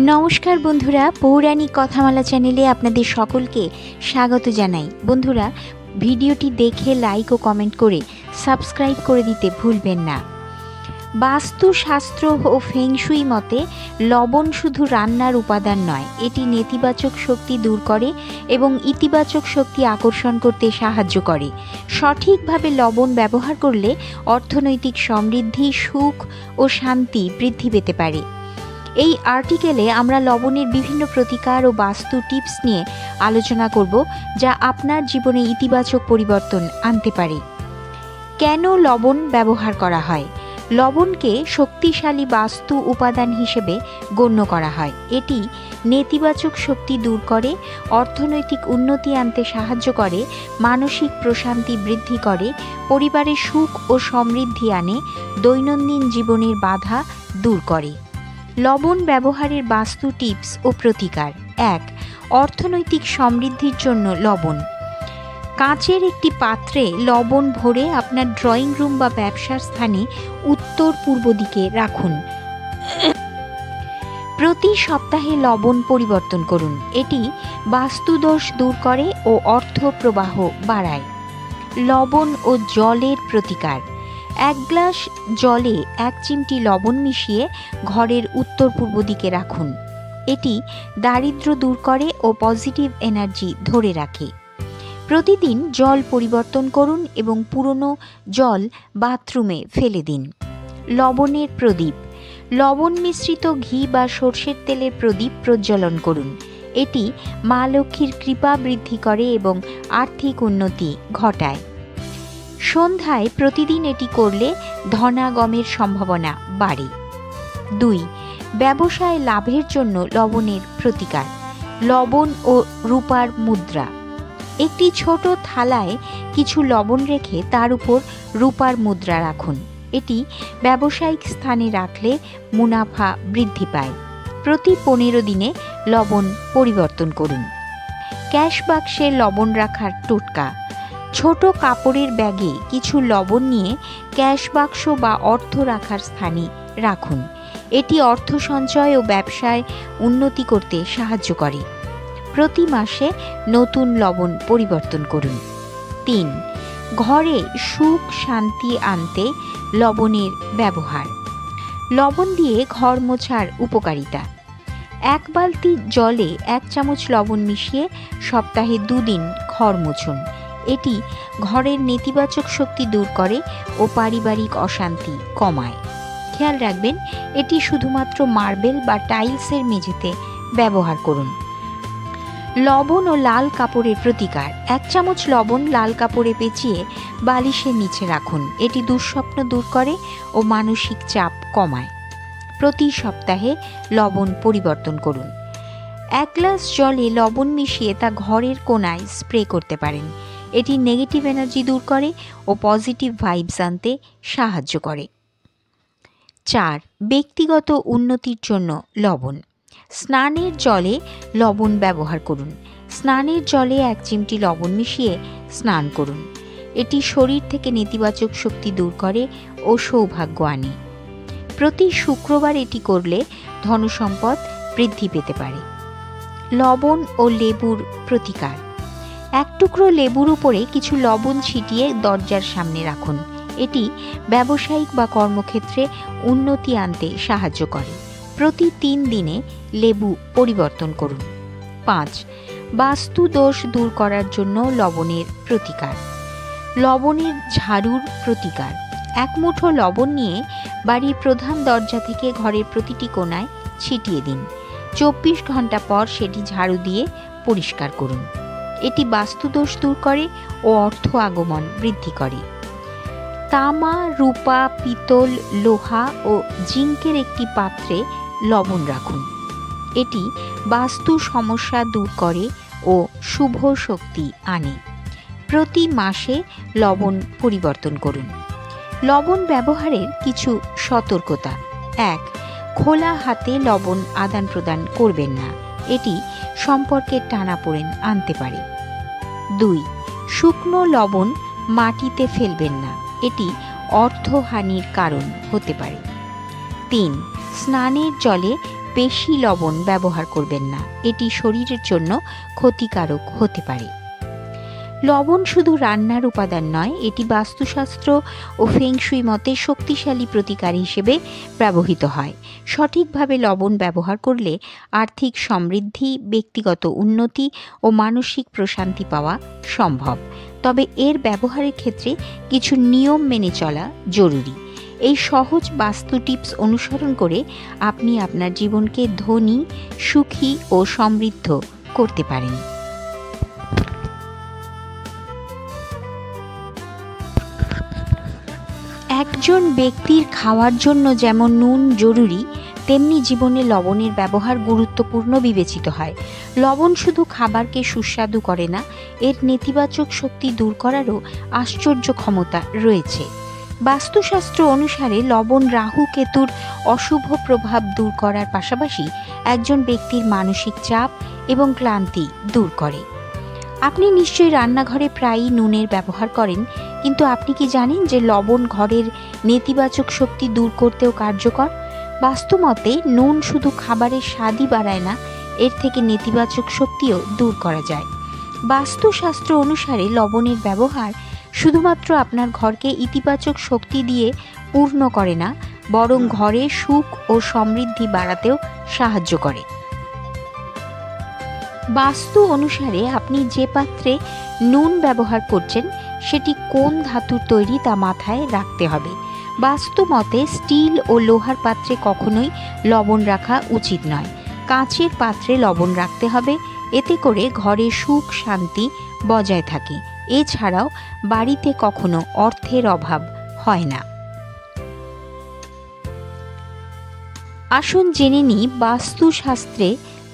নমস্কার বন্ধুরা, পৌরাণিক কথামালা চ্যানেলে আপনাদের সকলকে স্বাগত জানাই। বন্ধুরা, ভিডিওটি দেখে লাইক ও কমেন্ট করে সাবস্ক্রাইব করে দিতে ভুলবেন না। বাস্তুশাস্ত্র ও ফেংশুই মতে লবণ শুধু রান্নার উপাদান নয়, এটি নেতিবাচক শক্তি দূর করে এবং ইতিবাচক শক্তি আকর্ষণ করতে সাহায্য করে। সঠিকভাবে লবণ ব্যবহার করলে অর্থনৈতিক সমৃদ্ধি, সুখ ও শান্তি বৃদ্ধি পেতে পারে। এই আর্টিকেলে আমরা লবণের বিভিন্ন প্রতিকার ও বাস্তু টিপস নিয়ে আলোচনা করব, যা আপনার জীবনে ইতিবাচক পরিবর্তন আনতে পারে। কেন লবণ ব্যবহার করা হয়? লবণকে শক্তিশালী বাস্তু উপাদান হিসেবে গণ্য করা হয়। এটি নেতিবাচক শক্তি দূর করে, অর্থনৈতিক উন্নতি আনতে সাহায্য করে, মানসিক প্রশান্তি বৃদ্ধি করে, পরিবারে সুখ ও সমৃদ্ধি আনে, দৈনন্দিন জীবনের বাধা দূর করে। লবণ ব্যবহারের বাস্তু টিপস ও প্রতিকার। ১. অর্থনৈতিক সমৃদ্ধির জন্য লবণ। কাঁচের একটি পাত্রে লবণ ভরে আপনার ড্রয়িং রুম বা ব্যবসার স্থানে উত্তর পূর্ব দিকে রাখুন। প্রতি সপ্তাহে লবণ পরিবর্তন করুন। এটি বাস্তুদোষ দূর করে ও অর্থ প্রবাহ বাড়ায়। লবণ ও জলের প্রতিকার। 1 গ্লাস জলে 1 চিমটি লবণ মিশিয়ে ঘরের উত্তর পূর্ব দিকে রাখুন। এটি দারিদ্র্য দূর করে ও পজিটিভ এনার্জি ধরে রাখে। প্রতিদিন জল পরিবর্তন করুন এবং পুরনো জল বাথরুমে ফেলে দিন। লবণের প্রদীপ। লবণ মিশ্রিত ঘি বা সর্ষের তেলের প্রদীপ প্রজ্বলন করুন। এটি মা লক্ষ্মীর কৃপা বৃদ্ধি করে এবং আর্থিক উন্নতি ঘটায়। সন্ধ্যায় প্রতিদিন এটি করলে ধনাগমের সম্ভাবনা বাড়ে। 2. ব্যবসায় লাভের জন্য লবণের প্রতিকার। লবণ ও রূপার মুদ্রা। একটি ছোট থালায় কিছু লবণ রেখে তার উপর রূপার মুদ্রা রাখুন। এটি ব্যবসায়িক স্থানে রাখলে মুনাফা বৃদ্ধি পায়। প্রতি 15 দিনে লবণ পরিবর্তন করুন। ক্যাশ বাক্সে লবণ রাখার টোটকা। ছোট কাপড়ের ব্যাগে কিছু লবণ নিয়ে ক্যাশ বাক্স বা অর্থ রাখার স্থানে রাখুন। এটি অর্থ সঞ্চয় ও ব্যবসায় উন্নতি করতে সাহায্য করে। প্রতি মাসে নতুন লবণ পরিবর্তন করুন। 3. ঘরে সুখ শান্তি আনতে লবণের ব্যবহার। লবণ দিয়ে ঘর মোছার উপকারিতা। 1 বালতি জলে 1 চামচ লবণ মিশিয়ে সপ্তাহে 2 দিন ঘর মুছুন। এটি ঘরের নেতিবাচক শক্তি দূর করে ও পারিবারিক অশান্তি কমায়। খেয়াল রাখবেন, এটি শুধুমাত্র মার্বেল বা টাইলসের মেঝেতে ব্যবহার করুন। লবণ ও লাল কাপড়ের প্রতিকার। 1 চামচ লবণ লাল কাপড়ে পেঁচিয়ে বালিশের নিচে রাখুন। এটি দুঃস্বপ্ন দূর করে ও মানসিক চাপ কমায়। প্রতি সপ্তাহে লবণ পরিবর্তন করুন। 1 গ্লাস জলে লবণ মিশিয়ে তা ঘরের কোণায় স্প্রে করতে পারেন। এটি নেগেটিভ এনার্জি দূর করে ও পজিটিভ ভাইবস আনতে সাহায্য করে। 4. ব্যক্তিগত উন্নতির জন্য লবণ। স্নানের জলে লবণ ব্যবহার করুন। স্নানের জলে 1 চিমটি লবণ মিশিয়ে স্নান করুন। এটি শরীর থেকে নেতিবাচক শক্তি দূর করে ও সৌভাগ্য আনে। প্রতি শুক্রবার এটি করলে ধনসম্পদ বৃদ্ধি পেতে পারে। লবণ ও লেবুর প্রতিকার। 1 টুকরো লেবুর উপরে কিছু লবণ ছিটিয়ে দরজার সামনে রাখুন। এটি ব্যবসায়িক বা কর্মক্ষেত্রে উন্নতি আনতে সাহায্য করে। প্রতি 3 দিনে লেবু পরিবর্তন করুন। 5. বাস্তু দোষ দূর করার জন্য লবণের প্রতিকার। লবণের ঝাড়ুর প্রতিকার। 1 মুঠো লবণ নিয়ে বাড়ির প্রধান দরজা থেকে ঘরের প্রতিটি কোণায় ছিটিয়ে দিন। 24 ঘন্টা পর সেটি ঝাড়ু দিয়ে পরিষ্কার করুন। এটি বাস্তুদোষ দূর করে ও অর্থ আগমন বৃদ্ধি করে। তামা, রূপা, পিতল, লোহা ও জিঙ্কের একটি পাত্রে লবণ রাখুন। এটি বাস্তু সমস্যা দূর করে ও শুভ শক্তি আনে। প্রতি মাসে লবণ পরিবর্তন করুন। লবণ ব্যবহারের কিছু সতর্কতা। 1. খোলা হাতে লবণ আদান প্রদান করবেন না। এটি সম্পর্কের টানাপোড়েন আনতে পারে। 2. শুকনো লবণ মাটিতে ফেলবেন না। এটি অর্থহানির কারণ হতে পারে। 3. স্নানের জলে বেশি লবণ ব্যবহার করবেন না, এটি শরীরের জন্য ক্ষতিকারক হতে পারে। লবণ শুধু রান্নার উপাদান নয়, এটি বাস্তুশাস্ত্র ও ফেংশুই মতে শক্তিশালী প্রতিকার হিসেবে ব্যবহৃত হয়। সঠিকভাবে লবণ ব্যবহার করলে আর্থিক সমৃদ্ধি, ব্যক্তিগত উন্নতি ও মানসিক প্রশান্তি পাওয়া সম্ভব। তবে এর ব্যবহারের ক্ষেত্রে কিছু নিয়ম মেনে চলা জরুরি। এই সহজ বাস্তু টিপস অনুসরণ করে আপনি আপনার জীবনকে ধনী, সুখী ও সমৃদ্ধ করতে পারেন। একজন ব্যক্তির খাওয়ার জন্য যেমন নুন জরুরি, তেমনি জীবনে লবণের ব্যবহার গুরুত্বপূর্ণ বিবেচিত হয়। লবণ শুধু খাবারকে সুস্বাদু করে না, এর নেতিবাচক শক্তি দূর করারও আশ্চর্য ক্ষমতা রয়েছে। বাস্তুশাস্ত্র অনুসারে লবণ রাহু কেতুর অশুভ প্রভাব দূর করার পাশাপাশি একজন ব্যক্তির মানসিক চাপ এবং ক্লান্তি দূর করে। আপনি নিশ্চয়ই রান্নাঘরে প্রায়ই নুনের ব্যবহার করেন, কিন্তু আপনি কি জানেন যে লবণ ঘরের নেতিবাচক শক্তি দূর করতেও কার্যকর? বাস্তুমতে নুন শুধু খাবারের স্বাদই বাড়ায় না, এর থেকে নেতিবাচক শক্তিও দূর করা যায়। বাস্তুশাস্ত্র অনুসারে লবণের ব্যবহার শুধুমাত্র আপনার ঘরকে ইতিবাচক শক্তি দিয়ে পূর্ণ করে না, বরং ঘরে সুখ ও সমৃদ্ধি বাড়াতেও সাহায্য করে। বাস্তু অনুসারে আপনি যে পাত্রে নুন ব্যবহার করছেন সেটি কোন ধাতুর তৈরি তা মাথায় রাখতে হবে। বাস্তু মতে স্টিল ও লোহার পাত্রে কখনোই লবণ রাখা উচিত নয়। কাঁচের পাত্রে লবণ রাখতে হবে, এতে করে ঘরে সুখ শান্তি বজায় থাকে। এছাড়াও বাড়িতে কখনো অর্থের অভাব হয় না। আসুন জেনে নিই বাস্তুশাস্ত্রে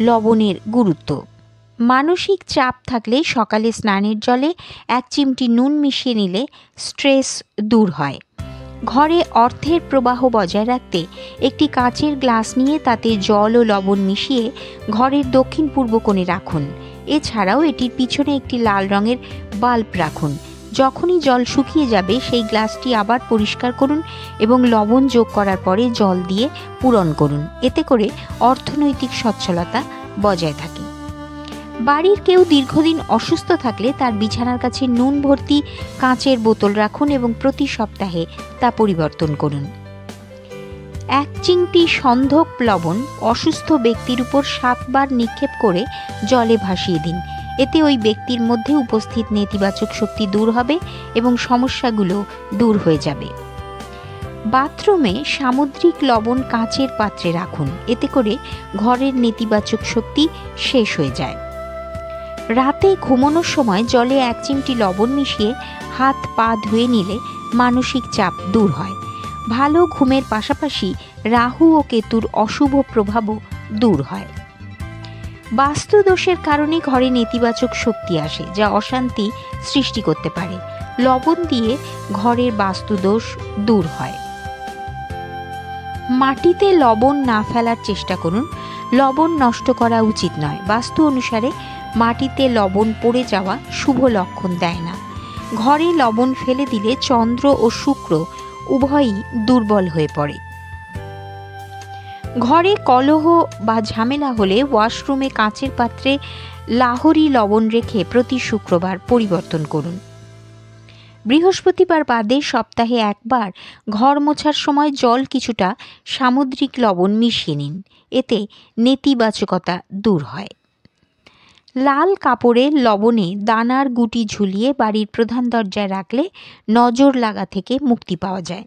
লবণের গুরুত্ব। মানসিক চাপ থাকলে সকালে স্নানের জলে 1 চিমটি নুন মিশিয়ে নিলে স্ট্রেস দূর হয়। ঘরে অর্থের প্রবাহ বজায় রাখতে একটি কাঁচের গ্লাস নিয়ে তাতে জল ও লবণ মিশিয়ে ঘরের দক্ষিণ পূর্ব কোণে রাখুন। এছাড়াও এটির পিছনে একটি লাল রঙের বাল্ব রাখুন। যখনই জল শুকিয়ে যাবে সেই গ্লাসটি আবার পরিষ্কার করুন এবং লবণ যোগ করার পরে জল দিয়ে পূরণ করুন। এতে করে অর্থনৈতিক সচ্ছলতা বজায় থাকে। বাড়ির কেউ দীর্ঘদিন অসুস্থ থাকলে তার বিছানার কাছে নুন ভর্তি কাঁচের বোতল রাখুন এবং প্রতি সপ্তাহে তা পরিবর্তন করুন। 1 চিমটি সন্ধক লবণ অসুস্থ ব্যক্তির উপর 7 বার নিক্ষেপ করে জলে ভাসিয়ে দিন। এতে ওই ব্যক্তির মধ্যে উপস্থিত নেতিবাচক শক্তি দূর হবে এবং সমস্যাগুলো দূর হয়ে যাবে। বাথরুমে সামুদ্রিক লবণ কাঁচের পাত্রে রাখুন, এতে করে ঘরের নেতিবাচক শক্তি শেষ হয়ে যায়। রাতে ঘুমানোর সময় জলে 1 চিমটি লবণ মিশিয়ে হাত পা ধুয়ে নিলে মানসিক চাপ দূর হয়। ভালো ঘুমের পাশাপাশি রাহু ও কেতুর অশুভ প্রভাবও দূর হয়। বাস্তু দোষের কারণে ঘরে নেতিবাচক শক্তি আসে, যা অশান্তি সৃষ্টি করতে পারে। লবণ দিয়ে ঘরের বাস্তু দোষ দূর হয়। মাটিতে লবণ না ফেলার চেষ্টা করুন। লবণ নষ্ট করা উচিত নয়। বাস্তু অনুসারে মাটিতে লবণ পড়ে যাওয়া শুভ লক্ষণ দেয় না। ঘরে লবণ ফেলে দিলে চন্দ্র ও শুক্র উভয়ই দুর্বল হয়ে পড়ে। ঘরে কলহ বা ঝামেলা হলে ওয়াশরুমে কাঁচের পাত্রে লাহোরি লবণ রেখে প্রতি শুক্রবার পরিবর্তন করুন। বৃহস্পতিবার বাদে সপ্তাহে 1 বার ঘর মোছার সময় জল কিছুটা সামুদ্রিক লবণ মিশিয়ে নিন, এতে নেতিবাচকতা দূর হয়। লাল কাপড়ে লবণে দানার গুটি ঝুলিয়ে বাড়ির প্রধান দরজায় রাখলে নজর লাগা থেকে মুক্তি পাওয়া যায়।